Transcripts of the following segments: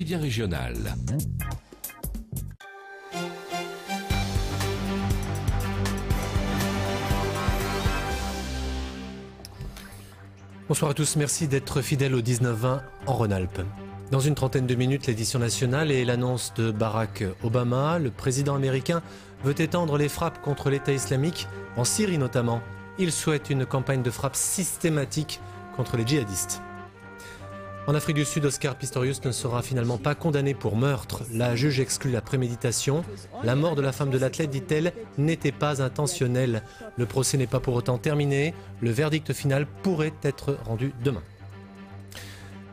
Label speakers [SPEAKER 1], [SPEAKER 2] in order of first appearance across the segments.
[SPEAKER 1] Bien régional.
[SPEAKER 2] Bonsoir à tous, merci d'être fidèles au 19-20 en Rhône-Alpes. Dans une trentaine de minutes, l'édition nationale et l'annonce de Barack Obama. Le président américain veut étendre les frappes contre l'État islamique, en Syrie notamment. Il souhaite une campagne de frappe systématique contre les djihadistes. En Afrique du Sud, Oscar Pistorius ne sera finalement pas condamné pour meurtre. La juge exclut la préméditation. La mort de la femme de l'athlète, dit-elle, n'était pas intentionnelle. Le procès n'est pas pour autant terminé. Le verdict final pourrait être rendu demain.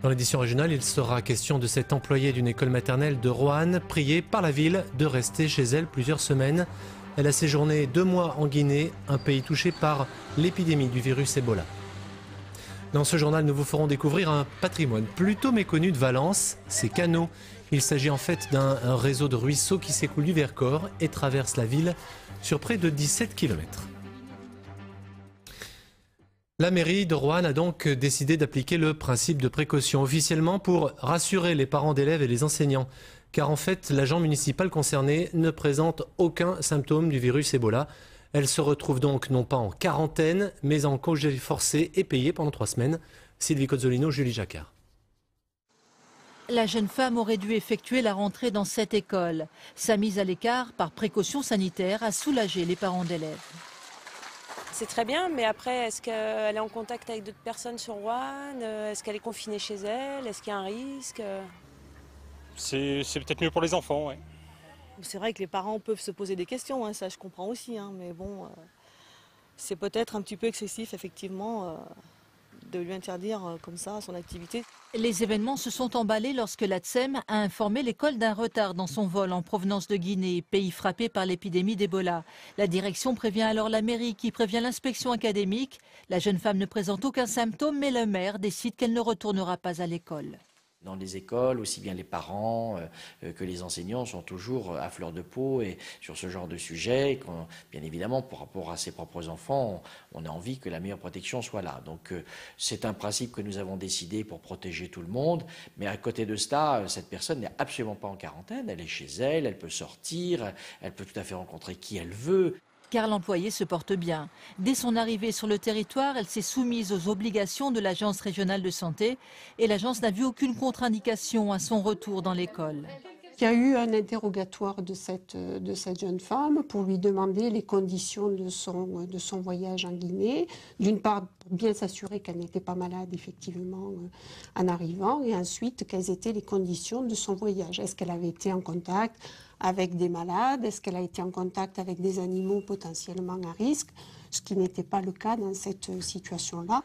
[SPEAKER 2] Dans l'édition régionale, il sera question de cette employée d'une école maternelle de Roanne, priée par la ville de rester chez elle plusieurs semaines. Elle a séjourné 2 mois en Guinée, un pays touché par l'épidémie du virus Ebola. Dans ce journal, nous vous ferons découvrir un patrimoine plutôt méconnu de Valence, ces canaux. Il s'agit en fait d'un réseau de ruisseaux qui s'écoule du Vercors et traverse la ville sur près de 17 km. La mairie de Roanne a donc décidé d'appliquer le principe de précaution officiellement pour rassurer les parents d'élèves et les enseignants. Car en fait, l'agent municipal concerné ne présente aucun symptôme du virus Ebola. Elle se retrouve donc non pas en quarantaine, mais en congé forcé et payé pendant 3 semaines. Sylvie Cozzolino, Julie Jacquard.
[SPEAKER 3] La jeune femme aurait dû effectuer la rentrée dans cette école. Sa mise à l'écart par précaution sanitaire a soulagé les parents d'élèves.
[SPEAKER 4] C'est très bien, mais après, est-ce qu'elle est en contact avec d'autres personnes sur Roanne? Est-ce qu'elle est confinée chez elle? Est-ce qu'il y a un risque?
[SPEAKER 5] C'est peut-être mieux pour les enfants, oui.
[SPEAKER 6] C'est vrai que les parents peuvent se poser des questions, hein, ça je comprends aussi, hein, mais bon, c'est peut-être un petit peu excessif effectivement de lui interdire comme ça son activité.
[SPEAKER 3] Les événements se sont emballés lorsque l'ATSEM a informé l'école d'un retard dans son vol en provenance de Guinée, pays frappé par l'épidémie d'Ebola. La direction prévient alors la mairie qui prévient l'inspection académique. La jeune femme ne présente aucun symptôme, mais le maire décide qu'elle ne retournera pas à l'école.
[SPEAKER 7] Dans les écoles, aussi bien les parents que les enseignants sont toujours à fleur de peau et sur ce genre de sujet. Bien évidemment, par rapport à ses propres enfants, on a envie que la meilleure protection soit là. Donc c'est un principe que nous avons décidé pour protéger tout le monde. Mais à côté de cela, cette personne n'est absolument pas en quarantaine. Elle est chez elle, elle peut sortir, elle peut tout à fait rencontrer qui elle veut.
[SPEAKER 3] Car l'employée se porte bien. Dès son arrivée sur le territoire, elle s'est soumise aux obligations de l'agence régionale de santé et l'agence n'a vu aucune contre-indication à son retour dans l'école.
[SPEAKER 8] Il y a eu un interrogatoire de cette jeune femme pour lui demander les conditions de son voyage en Guinée. D'une part, pour bien s'assurer qu'elle n'était pas malade effectivement en arrivant, et ensuite, quelles étaient les conditions de son voyage. Est-ce qu'elle avait été en contact avec des malades? Est-ce qu'elle a été en contact avec des animaux potentiellement à risque? Ce qui n'était pas le cas dans cette situation-là.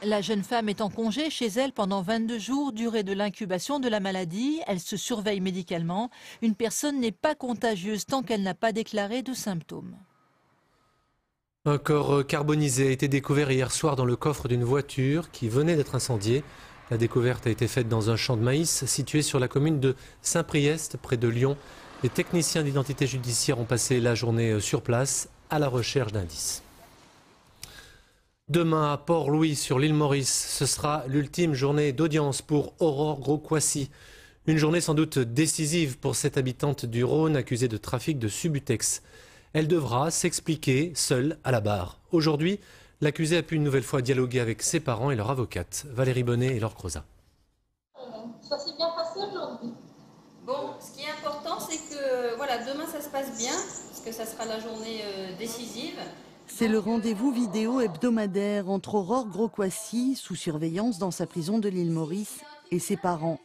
[SPEAKER 3] La jeune femme est en congé chez elle pendant 22 jours, durée de l'incubation de la maladie. Elle se surveille médicalement. Une personne n'est pas contagieuse tant qu'elle n'a pas déclaré de symptômes.
[SPEAKER 2] Un corps carbonisé a été découvert hier soir dans le coffre d'une voiture qui venait d'être incendiée. La découverte a été faite dans un champ de maïs situé sur la commune de Saint-Priest, près de Lyon. Les techniciens d'identité judiciaire ont passé la journée sur place à la recherche d'indices. Demain à Port-Louis sur l'île Maurice, ce sera l'ultime journée d'audience pour Aurore Gros-Coissy. Une journée sans doute décisive pour cette habitante du Rhône accusée de trafic de Subutex. Elle devra s'expliquer seule à la barre. Aujourd'hui, l'accusée a pu une nouvelle fois dialoguer avec ses parents et leur avocate, Valérie Bonnet et Laure Crozat.
[SPEAKER 9] Ça s'est bien passé aujourd'hui. Bon, ce qui est important, c'est que voilà, demain ça se passe bien, parce que ça sera la journée décisive.
[SPEAKER 10] C'est le rendez-vous vidéo hebdomadaire entre Aurore Gros-Coissy, sous surveillance dans sa prison de l'île Maurice, et ses parents.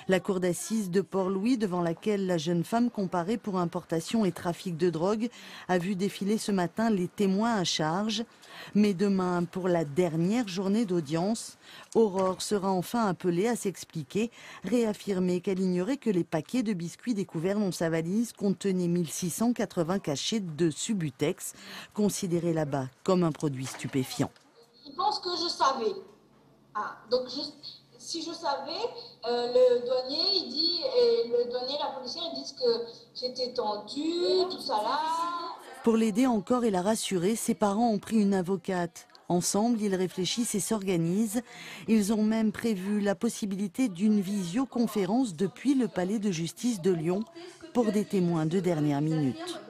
[SPEAKER 10] La cour d'assises de Port-Louis, devant laquelle la jeune femme comparée pour importation et trafic de drogue, a vu défiler ce matin les témoins à charge. Mais demain, pour la dernière journée d'audience, Aurore sera enfin appelée à s'expliquer, réaffirmer qu'elle ignorait que les paquets de biscuits découverts dans sa valise contenaient 1680 cachets de Subutex, considérés là-bas comme un produit stupéfiant.
[SPEAKER 9] Il pense que je savais. Si je savais, le douanier, la policière, ils disent que j'étais tendue, tout ça là.
[SPEAKER 10] Pour l'aider encore et la rassurer, ses parents ont pris une avocate. Ensemble, ils réfléchissent et s'organisent. Ils ont même prévu la possibilité d'une visioconférence depuis le palais de justice de Lyon pour des témoins de dernière minute.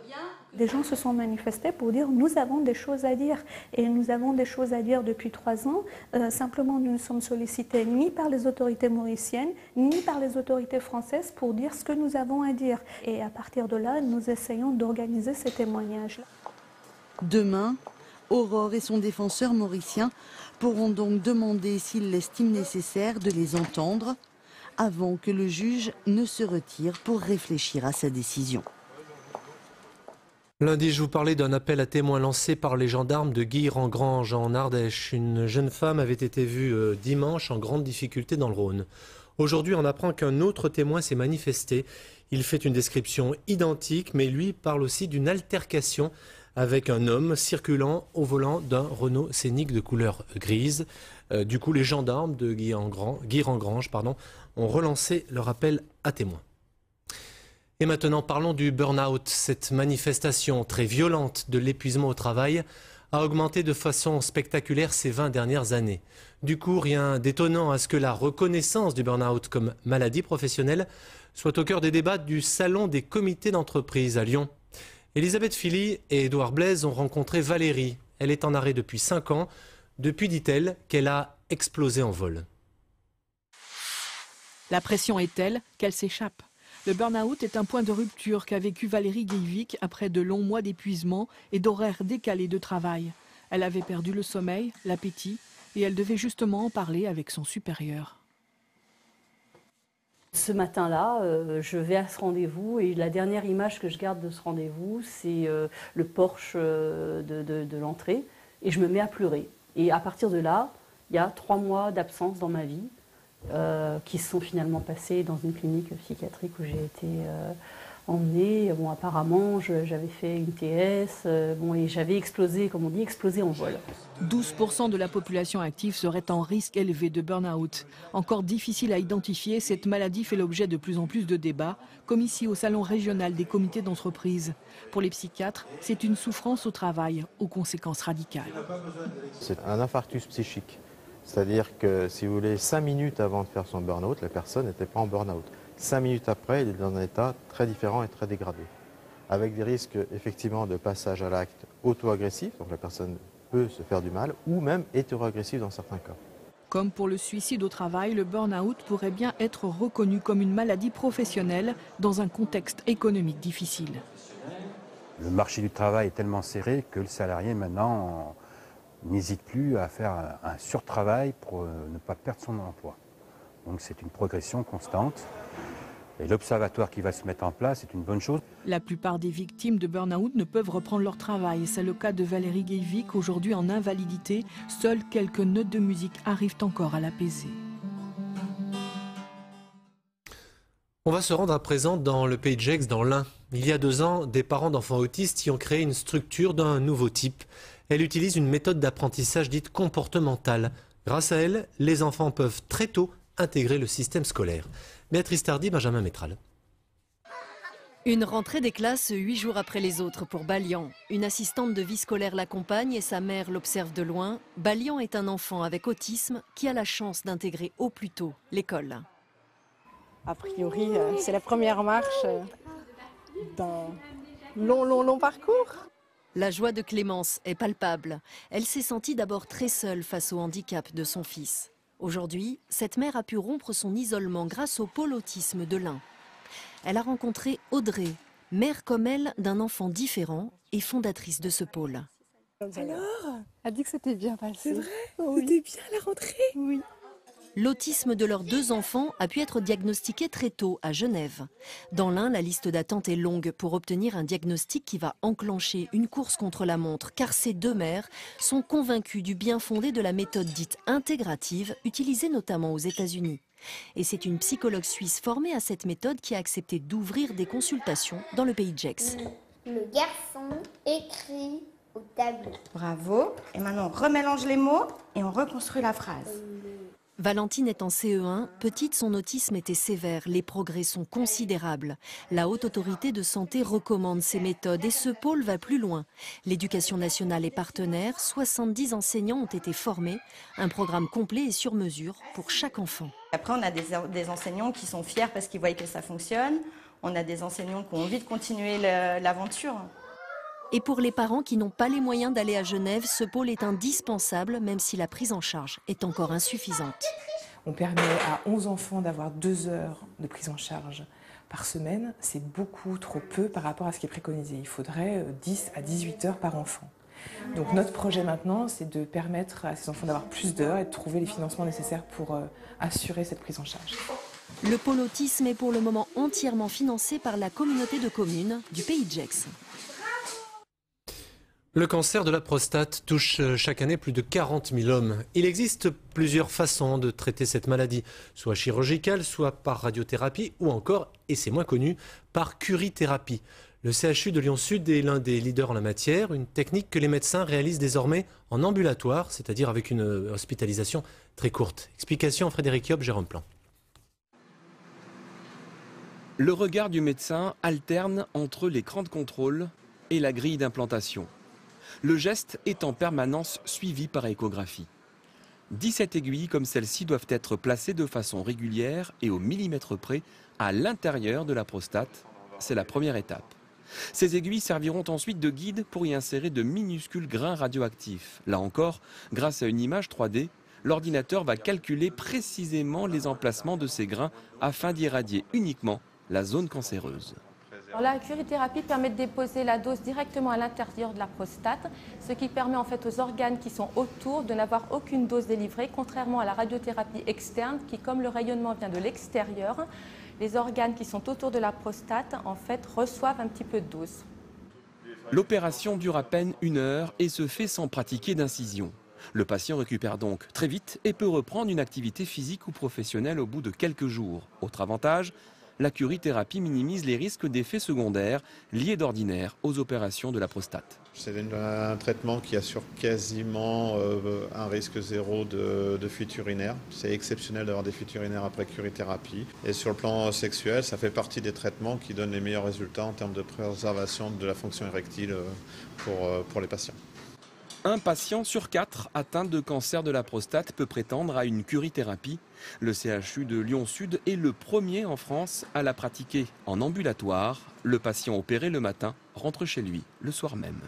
[SPEAKER 1] Des gens se sont manifestés pour dire nous avons des choses à dire. Et nous avons des choses à dire depuis 3 ans. Simplement, nous ne sommes sollicités ni par les autorités mauriciennes, ni par les autorités françaises pour dire ce que nous avons à dire. Et à partir de là, nous essayons d'organiser ces témoignages-là.
[SPEAKER 10] Demain, Aurore et son défenseur mauricien pourront donc demander s'ils l'estiment nécessaire de les entendre avant que le juge ne se retire pour réfléchir à sa décision.
[SPEAKER 2] Lundi, je vous parlais d'un appel à témoins lancé par les gendarmes de Guire-en-Grange en Ardèche. Une jeune femme avait été vue dimanche en grande difficulté dans le Rhône. Aujourd'hui, on apprend qu'un autre témoin s'est manifesté. Il fait une description identique, mais lui parle aussi d'une altercation avec un homme circulant au volant d'un Renault Scénic de couleur grise. Du coup, les gendarmes de Guire-en-Grange ont relancé leur appel à témoins. Et maintenant, parlons du burn-out. Cette manifestation très violente de l'épuisement au travail a augmenté de façon spectaculaire ces 20 dernières années. Du coup, rien d'étonnant à ce que la reconnaissance du burn-out comme maladie professionnelle soit au cœur des débats du Salon des comités d'entreprise à Lyon. Elisabeth Philly et Édouard Blaise ont rencontré Valérie. Elle est en arrêt depuis 5 ans. Depuis, dit-elle, qu'elle a explosé en vol.
[SPEAKER 11] La pression est telle qu'elle s'échappe. Le burn-out est un point de rupture qu'a vécu Valérie Gueyvic après de longs mois d'épuisement et d'horaires décalés de travail. Elle avait perdu le sommeil, l'appétit et elle devait justement en parler avec son supérieur.
[SPEAKER 12] Ce matin-là, je vais à ce rendez-vous et la dernière image que je garde de ce rendez-vous, c'est le Porsche de l'entrée et je me mets à pleurer. Et à partir de là, il y a 3 mois d'absence dans ma vie. Qui se sont finalement passés dans une clinique psychiatrique où j'ai été emmenée. Bon, apparemment, j'avais fait une TS et j'avais explosé, comme on dit, explosé en vol.
[SPEAKER 11] 12% de la population active serait en risque élevé de burn-out. Encore difficile à identifier, cette maladie fait l'objet de plus en plus de débats, comme ici au Salon régional des comités d'entreprise. Pour les psychiatres, c'est une souffrance au travail aux conséquences radicales.
[SPEAKER 13] C'est un infarctus psychique. C'est-à-dire que, si vous voulez, 5 minutes avant de faire son burn-out, la personne n'était pas en burn-out. 5 minutes après, elle est dans un état très différent et très dégradé. Avec des risques, effectivement, de passage à l'acte auto-agressif, donc la personne peut se faire du mal, ou même hétéro-agressif dans certains cas.
[SPEAKER 11] Comme pour le suicide au travail, le burn-out pourrait bien être reconnu comme une maladie professionnelle dans un contexte économique difficile.
[SPEAKER 14] Le marché du travail est tellement serré que le salarié, maintenant, n'hésite plus à faire un surtravail pour ne pas perdre son emploi. Donc c'est une progression constante. Et l'observatoire qui va se mettre en place est une bonne chose.
[SPEAKER 11] La plupart des victimes de burn-out ne peuvent reprendre leur travail. C'est le cas de Valérie Gueyvic, aujourd'hui en invalidité. Seules quelques notes de musique arrivent encore à l'apaiser.
[SPEAKER 2] On va se rendre à présent dans le Pays de Gex, dans l'Ain. Il y a 2 ans, des parents d'enfants autistes y ont créé une structure d'un nouveau type. Elle utilise une méthode d'apprentissage dite comportementale. Grâce à elle, les enfants peuvent très tôt intégrer le système scolaire. Béatrice Tardy, Benjamin Métral.
[SPEAKER 15] Une rentrée des classes 8 jours après les autres pour Balian. Une assistante de vie scolaire l'accompagne et sa mère l'observe de loin. Balian est un enfant avec autisme qui a la chance d'intégrer au plus tôt l'école.
[SPEAKER 16] A priori, c'est la première marche d'un long parcours.
[SPEAKER 15] La joie de Clémence est palpable. Elle s'est sentie d'abord très seule face au handicap de son fils. Aujourd'hui, cette mère a pu rompre son isolement grâce au pôle autisme de l'Ain. Elle a rencontré Audrey, mère comme elle d'un enfant différent et fondatrice de ce pôle.
[SPEAKER 16] Alors, elle dit que c'était bien passé. C'est vrai?
[SPEAKER 15] Oui.
[SPEAKER 16] C'était bien la rentrée?
[SPEAKER 15] Oui. L'autisme de leurs 2 enfants a pu être diagnostiqué très tôt à Genève. Dans l'Ain, la liste d'attente est longue pour obtenir un diagnostic qui va enclencher une course contre la montre, car ces 2 mères sont convaincues du bien fondé de la méthode dite intégrative, utilisée notamment aux États-Unis. Et c'est une psychologue suisse formée à cette méthode qui a accepté d'ouvrir des consultations dans le Pays de Gex.
[SPEAKER 17] Le garçon écrit au tableau.
[SPEAKER 18] Bravo. Et maintenant, on remélange les mots et on reconstruit la phrase.
[SPEAKER 15] Valentine est en CE1. Petite, son autisme était sévère. Les progrès sont considérables. La Haute Autorité de Santé recommande ces méthodes et ce pôle va plus loin. L'Éducation nationale est partenaire. 70 enseignants ont été formés. Un programme complet et sur mesure pour chaque enfant.
[SPEAKER 18] Après, on a des enseignants qui sont fiers parce qu'ils voient que ça fonctionne. On a des enseignants qui ont envie de continuer l'aventure.
[SPEAKER 15] Et pour les parents qui n'ont pas les moyens d'aller à Genève, ce pôle est indispensable, même si la prise en charge est encore insuffisante.
[SPEAKER 19] On permet à 11 enfants d'avoir 2 heures de prise en charge par semaine. C'est beaucoup trop peu par rapport à ce qui est préconisé. Il faudrait 10 à 18 heures par enfant. Donc notre projet maintenant, c'est de permettre à ces enfants d'avoir plus d'heures et de trouver les financements nécessaires pour assurer cette prise en charge.
[SPEAKER 15] Le pôle autisme est pour le moment entièrement financé par la communauté de communes du Pays de Gex.
[SPEAKER 2] Le cancer de la prostate touche chaque année plus de 40 000 hommes. Il existe plusieurs façons de traiter cette maladie, soit chirurgicale, soit par radiothérapie ou encore, et c'est moins connu, par curithérapie. Le CHU de Lyon-Sud est l'un des leaders en la matière, une technique que les médecins réalisent désormais en ambulatoire, c'est-à-dire avec une hospitalisation très courte. Explication Frédéric Yob, Jérôme Plan.
[SPEAKER 20] Le regard du médecin alterne entre l'écran de contrôle et la grille d'implantation. Le geste est en permanence suivi par échographie. 17 aiguilles comme celle-ci doivent être placées de façon régulière et au millimètre près à l'intérieur de la prostate. C'est la première étape. Ces aiguilles serviront ensuite de guide pour y insérer de minuscules grains radioactifs. Là encore, grâce à une image 3D, l'ordinateur va calculer précisément les emplacements de ces grains afin d'irradier uniquement la zone cancéreuse.
[SPEAKER 21] Alors, la curithérapie permet de déposer la dose directement à l'intérieur de la prostate, ce qui permet en fait aux organes qui sont autour de n'avoir aucune dose délivrée, contrairement à la radiothérapie externe qui, comme le rayonnement vient de l'extérieur, les organes qui sont autour de la prostate en fait reçoivent un petit peu de dose.
[SPEAKER 20] L'opération dure à peine 1 heure et se fait sans pratiquer d'incision. Le patient récupère donc très vite et peut reprendre une activité physique ou professionnelle au bout de quelques jours. Autre avantage, la curithérapie minimise les risques d'effets secondaires liés d'ordinaire aux opérations de la prostate.
[SPEAKER 22] C'est un traitement qui assure quasiment un risque zéro de fuite urinaire. C'est exceptionnel d'avoir des fuites urinaires après curithérapie. Et sur le plan sexuel, ça fait partie des traitements qui donnent les meilleurs résultats en termes de préservation de la fonction érectile pour les patients.
[SPEAKER 20] Un patient sur 4 atteint de cancer de la prostate peut prétendre à une curithérapie. Le CHU de Lyon-Sud est le premier en France à la pratiquer en ambulatoire. Le patient opéré le matin rentre chez lui le soir même.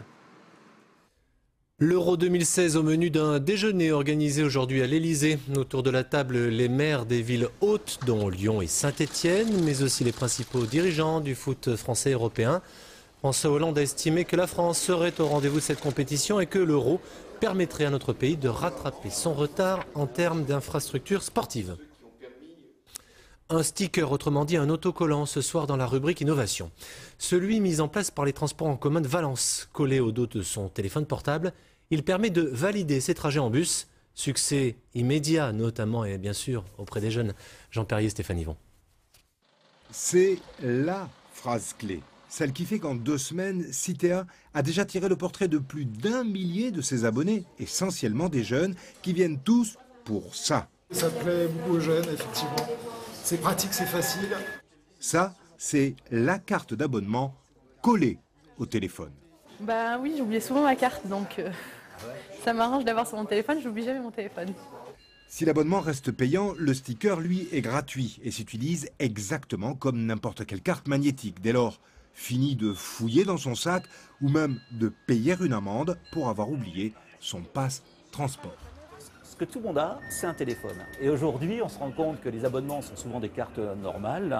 [SPEAKER 2] L'Euro 2016 au menu d'un déjeuner organisé aujourd'hui à l'Elysée. Autour de la table, les maires des villes hôtes, dont Lyon et Saint-Étienne, mais aussi les principaux dirigeants du foot français et européen. François Hollande a estimé que la France serait au rendez-vous de cette compétition et que l'Euro permettrait à notre pays de rattraper son retard en termes d'infrastructures sportives. Un sticker, autrement dit un autocollant, ce soir dans la rubrique Innovation. Celui mis en place par les transports en commun de Valence, collé au dos de son téléphone portable, il permet de valider ses trajets en bus. Succès immédiat, notamment et bien sûr auprès des jeunes. Jean Perrier, Stéphane Yvon.
[SPEAKER 23] C'est la phrase clé. Celle qui fait qu'en 2 semaines, Citea a déjà tiré le portrait de plus d'1 millier de ses abonnés, essentiellement des jeunes, qui viennent tous pour ça.
[SPEAKER 24] Ça plaît beaucoup aux jeunes, effectivement. C'est pratique, c'est facile.
[SPEAKER 23] Ça, c'est la carte d'abonnement collée au téléphone.
[SPEAKER 25] Bah oui, j'oubliais souvent ma carte, donc ça m'arrange d'avoir sur mon téléphone, j'oublie jamais mon téléphone.
[SPEAKER 23] Si l'abonnement reste payant, le sticker, lui, est gratuit et s'utilise exactement comme n'importe quelle carte magnétique. Dès lors, fini de fouiller dans son sac ou même de payer une amende pour avoir oublié son passe transport.
[SPEAKER 26] Ce que tout le monde a, c'est un téléphone. Et aujourd'hui, on se rend compte que les abonnements sont souvent des cartes normales.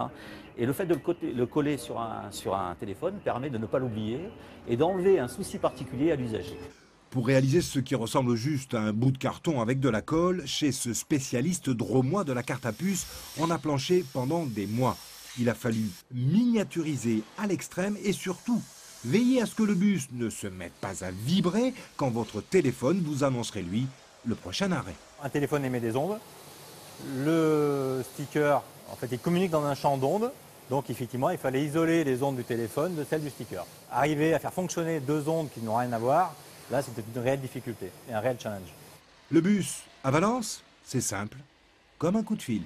[SPEAKER 26] Et le fait de le coller sur un téléphone permet de ne pas l'oublier et d'enlever un souci particulier à l'usager.
[SPEAKER 23] Pour réaliser ce qui ressemble juste à un bout de carton avec de la colle, chez ce spécialiste drômois de la carte à puce, on a planché pendant des mois. Il a fallu miniaturiser à l'extrême et surtout veiller à ce que le bus ne se mette pas à vibrer quand votre téléphone vous annoncerait, lui, le prochain arrêt.
[SPEAKER 27] Un téléphone émet des ondes. Le sticker, en fait, il communique dans un champ d'ondes. Donc, effectivement, il fallait isoler les ondes du téléphone de celles du sticker. Arriver à faire fonctionner 2 ondes qui n'ont rien à voir, là, c'était une réelle difficulté et un réel challenge.
[SPEAKER 23] Le bus à Valence, c'est simple. comme un coup de fil.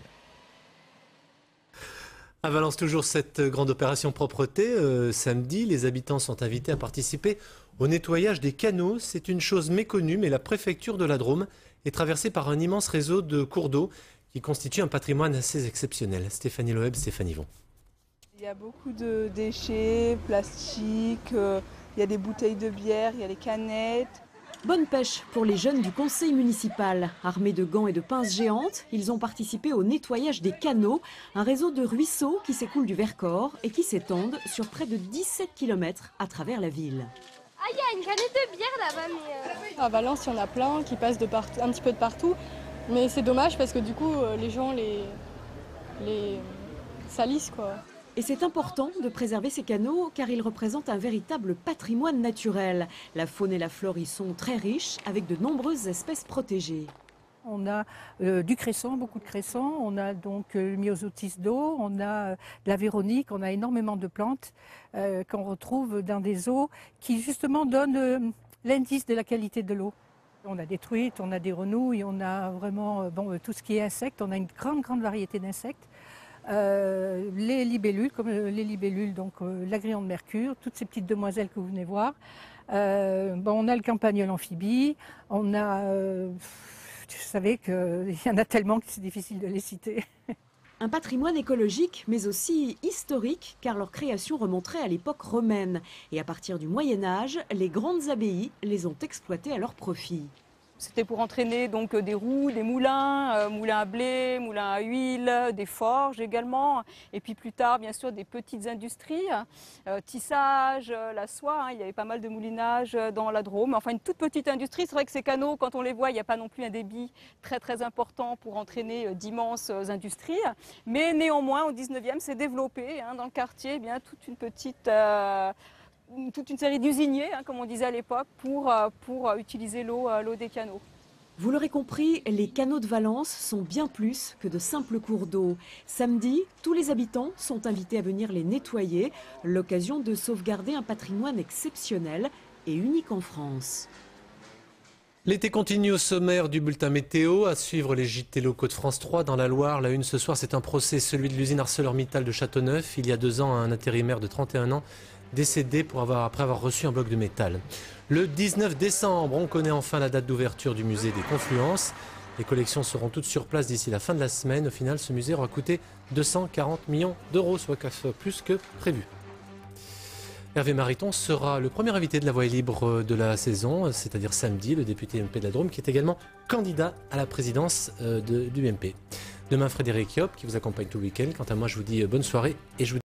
[SPEAKER 2] À Valence, toujours cette grande opération propreté. Samedi, les habitants sont invités à participer au nettoyage des canaux. C'est une chose méconnue, mais la préfecture de la Drôme est traversée par un immense réseau de cours d'eau qui constitue un patrimoine assez exceptionnel. Stéphanie Loeb, Stéphanie Von.
[SPEAKER 3] Il y a beaucoup de déchets, plastiques, il y a des bouteilles de bière, il y a des canettes.
[SPEAKER 4] Bonne pêche pour les jeunes du conseil municipal. Armés de gants et de pinces géantes, ils ont participé au nettoyage des canaux, un réseau de ruisseaux qui s'écoule du Vercors et qui s'étendent sur près de 17 km à travers la ville.
[SPEAKER 17] Ah, il y a une canette de bière là-bas, mais...
[SPEAKER 25] À Valence, il y en a plein qui passent de partout, un petit peu de partout. Mais c'est dommage parce que du coup, les gens les salissent, quoi.
[SPEAKER 4] Et c'est important de préserver ces canaux car ils représentent un véritable patrimoine naturel. La faune et la flore y sont très riches avec de nombreuses espèces protégées.
[SPEAKER 5] On a du cresson, beaucoup de cresson, on a donc le myosotis d'eau, on a de la véronique, on a énormément de plantes qu'on retrouve dans des eaux qui justement donnent l'indice de la qualité de l'eau. On a des truites, on a des renouilles, on a vraiment tout ce qui est insectes, on a une grande variété d'insectes. Les libellules, comme les libellules, donc l'agrément de mercure, toutes ces petites demoiselles que vous venez voir. On a le campagnol amphibie, on a... vous savez qu'il y en a tellement que c'est difficile de les citer.
[SPEAKER 4] Un patrimoine écologique, mais aussi historique, car leur création remonterait à l'époque romaine. Et à partir du Moyen-Âge, les grandes abbayes les ont exploitées à leur profit.
[SPEAKER 3] C'était pour entraîner donc des roues, des moulins, moulins à blé, moulins à huile, des forges également. Et puis plus tard, bien sûr, des petites industries, tissage, la soie. Il y avait pas mal de moulinage dans la Drôme. Enfin, une toute petite industrie. C'est vrai que ces canaux, quand on les voit, il n'y a pas non plus un débit très important pour entraîner d'immenses industries. Mais néanmoins, au 19e, c'est développé dans le quartier, toute une série d'usiniers, comme on disait à l'époque, pour utiliser l'eau des canaux.
[SPEAKER 4] Vous l'aurez compris, les canaux de Valence sont bien plus que de simples cours d'eau. Samedi, tous les habitants sont invités à venir les nettoyer, l'occasion de sauvegarder un patrimoine exceptionnel et unique en France.
[SPEAKER 2] L'été continue au sommaire du bulletin météo. À suivre les JT locaux de France 3 dans la Loire. La une ce soir, c'est un procès, celui de l'usine ArcelorMittal de Châteauneuf. Il y a 2 ans, un intérimaire de 31 ans décédé après avoir reçu un bloc de métal. Le 19 décembre, on connaît enfin la date d'ouverture du musée des Confluences. Les collections seront toutes sur place d'ici la fin de la semaine. Au final, ce musée aura coûté 240 millions d'euros, soit plus que prévu. Hervé Mariton sera le premier invité de la Voix est libre de la saison, c'est-à-dire samedi, le député UMP de la Drôme, qui est également candidat à la présidence du UMP. Demain, Frédéric Yop, qui vous accompagne tout le week-end. Quant à moi, je vous dis bonne soirée et je vous dis